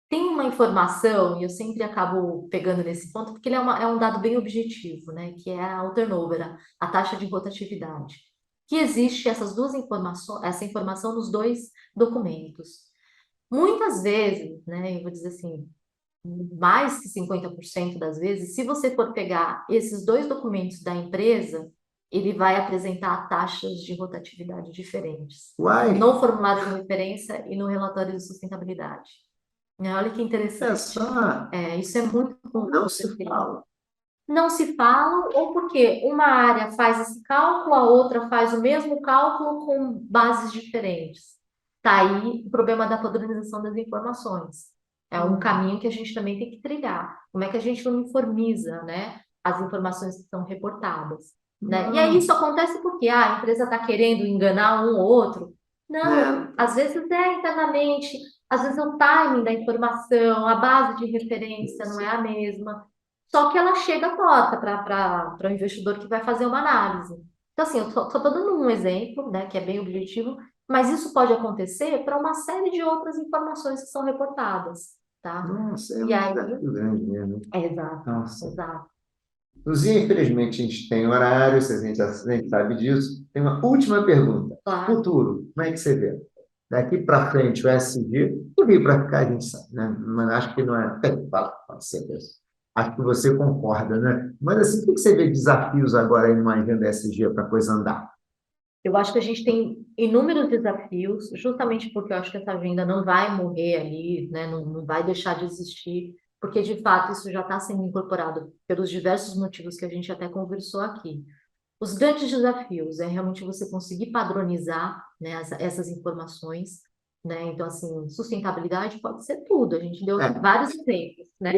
Tem uma informação, e eu sempre acabo pegando nesse ponto, porque ele é um dado bem objetivo, né? Que é o turnover, a taxa de rotatividade. Que existe essas duas informações, essa informação nos dois documentos. Muitas vezes, né? Eu vou dizer assim, mais que 50% das vezes, se você for pegar esses dois documentos da empresa, ele vai apresentar taxas de rotatividade diferentes. Uai, No formulário de referência e no relatório de sustentabilidade. Olha que é interessante. só. Isso é muito comum Não se acontecer. fala. Não se fala, ou porque uma área faz esse cálculo, a outra faz o mesmo cálculo com bases diferentes. Está aí o problema da padronização das informações. É um caminho que a gente também tem que trilhar. Como é que a gente uniformiza, né, as informações que são reportadas, né? E aí Não, isso acontece porque a empresa está querendo enganar um ou outro. Não, né? às vezes é internamente, às vezes o timing da informação, a base de referência não é a mesma. Só que ela chega torta para o investidor que vai fazer uma análise. Então, assim, eu só estou dando um exemplo, né, que é bem objetivo, mas isso pode acontecer para uma série de outras informações que são reportadas, tá? Nossa, é E um aí, desafio grande mesmo. exato, Nossa. exato. Luzia, infelizmente, a gente tem horário, a gente sabe disso. Tem uma última pergunta. Claro. Futuro, como é que você vê? Daqui para frente, o SG, do Rio para ficar, a gente sabe, né? Mas acho que não é. Pode ser isso. Acho que você concorda, né? Mas assim, o que você vê de desafios agora aí numa agenda SG para a coisa andar? Eu acho que a gente tem inúmeros desafios, justamente porque eu acho que essa agenda não vai morrer ali, né? Não vai deixar de existir, porque de fato isso já está sendo incorporado pelos diversos motivos que a gente até conversou aqui. Os grandes desafios é realmente você conseguir padronizar, né, essas informações, né? Então, assim, sustentabilidade pode ser tudo. A gente deu aqui É, vários exemplos, né?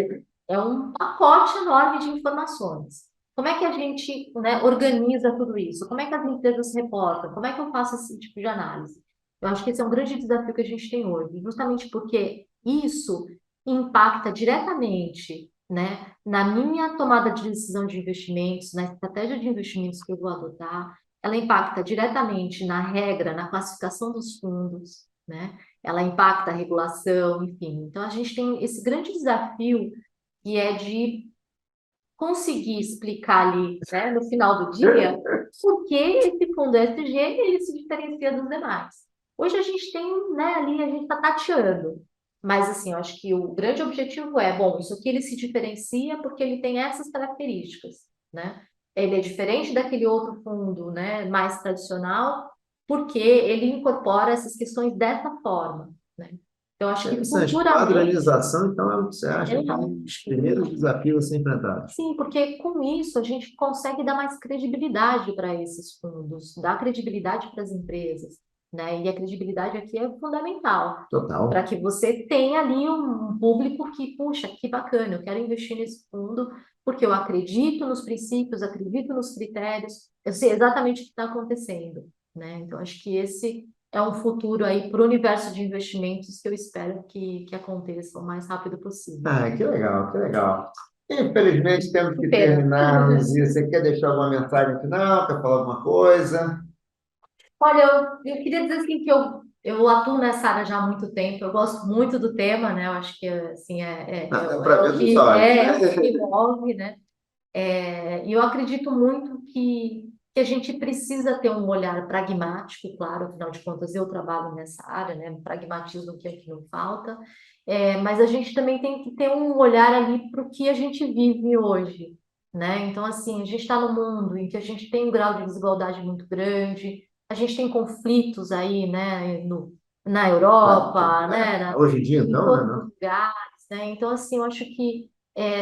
É um pacote enorme de informações. Como é que a gente, né, organiza tudo isso? Como é que as empresas se reportam? Como é que eu faço esse tipo de análise? Eu acho que esse é um grande desafio que a gente tem hoje, justamente porque isso impacta diretamente, né, na minha tomada de decisão de investimentos, na estratégia de investimentos que eu vou adotar, ela impacta diretamente na regra, na classificação dos fundos, né? Ela impacta a regulação, enfim. Então, a gente tem esse grande desafio que é de conseguir explicar ali, né, no final do dia, por que esse fundo ESG ele se diferencia dos demais. Hoje a gente tem, né, ali, a gente está tateando, mas assim, eu acho que o grande objetivo é, bom, isso aqui ele se diferencia porque ele tem essas características, né? Ele é diferente daquele outro fundo, né, mais tradicional, porque ele incorpora essas questões dessa forma, né? Então, eu acho que interessante. futuramente Padronização, então, é o que você acha que é um dos primeiros desafios a ser enfrentados. sim, porque com isso a gente consegue dar mais credibilidade para esses fundos, dar credibilidade para as empresas, né? E a credibilidade aqui é fundamental para Total. que você tenha ali um público que, puxa, que bacana, eu quero investir nesse fundo porque eu acredito nos princípios, acredito nos critérios, eu sei exatamente o que está acontecendo, né? Então acho que esse é um futuro aí para o universo de investimentos que eu espero que aconteça o mais rápido possível. Ah, que legal, que legal. Infelizmente, temos Que que pena. terminar, Luzia. Você quer deixar alguma mensagem final? Quer falar alguma coisa? Olha, eu queria dizer assim que eu atuo nessa área já há muito tempo, eu gosto muito do tema, né? Eu acho que assim Ah, dá para ver nos olhos. é o que envolve, né? E eu acredito muito que a gente precisa ter um olhar pragmático, claro, afinal de contas eu trabalho nessa área, né? Pragmatismo que aqui não falta, mas a gente também tem que ter um olhar ali para o que a gente vive hoje, né? Então, assim, a gente está num mundo em que a gente tem um grau de desigualdade muito grande, a gente tem conflitos aí, né, na Claro, Europa, né, hoje em dia, em então, né? todos os Não? lugares, né? Então, assim, eu acho que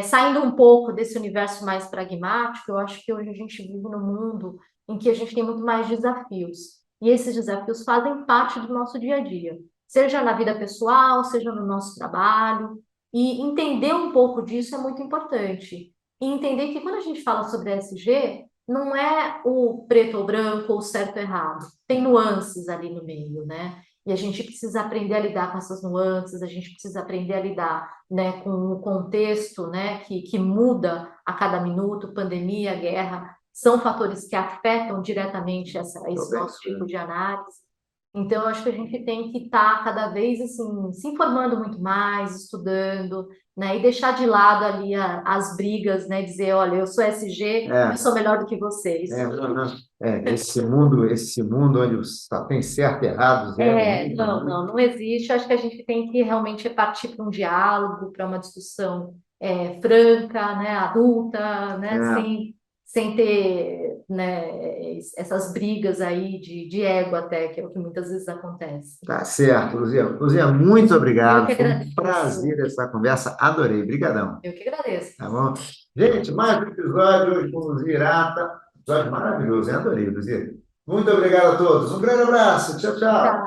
saindo um pouco desse universo mais pragmático, eu acho que hoje a gente vive num mundo em que a gente tem muito mais desafios. E esses desafios fazem parte do nosso dia a dia, seja na vida pessoal, seja no nosso trabalho. E entender um pouco disso é muito importante. E entender que quando a gente fala sobre ESG, não é o preto ou branco ou certo ou errado. Tem nuances ali no meio, né? e a gente precisa aprender a lidar com essas nuances, a gente precisa aprender a lidar, né, com o contexto, né, que muda a cada minuto, pandemia, guerra, são fatores que afetam diretamente esse nosso tipo de análise. Então, eu acho que a gente tem que estar cada vez assim, se informando muito mais, estudando, né, e deixar de lado ali as brigas, né, dizer, olha, eu sou SG, eu sou melhor do que vocês. Esse mundo onde só tem certo e errado, Não existe. Eu acho que a gente tem que realmente partir para um diálogo, para uma discussão franca, né, adulta, né, sem ter, né, essas brigas aí de ego até, que é o que muitas vezes acontece. Tá certo, Luzia. Luzia, muito Eu obrigado. que Foi um agradeço. prazer essa conversa. Adorei. Obrigadão. Eu que agradeço. Tá bom? Gente, mais um episódio hoje com Luzia Irata. Episódio maravilhoso, hein? Adorei, Luzia. Muito obrigado a todos. Um grande abraço. Tchau, tchau.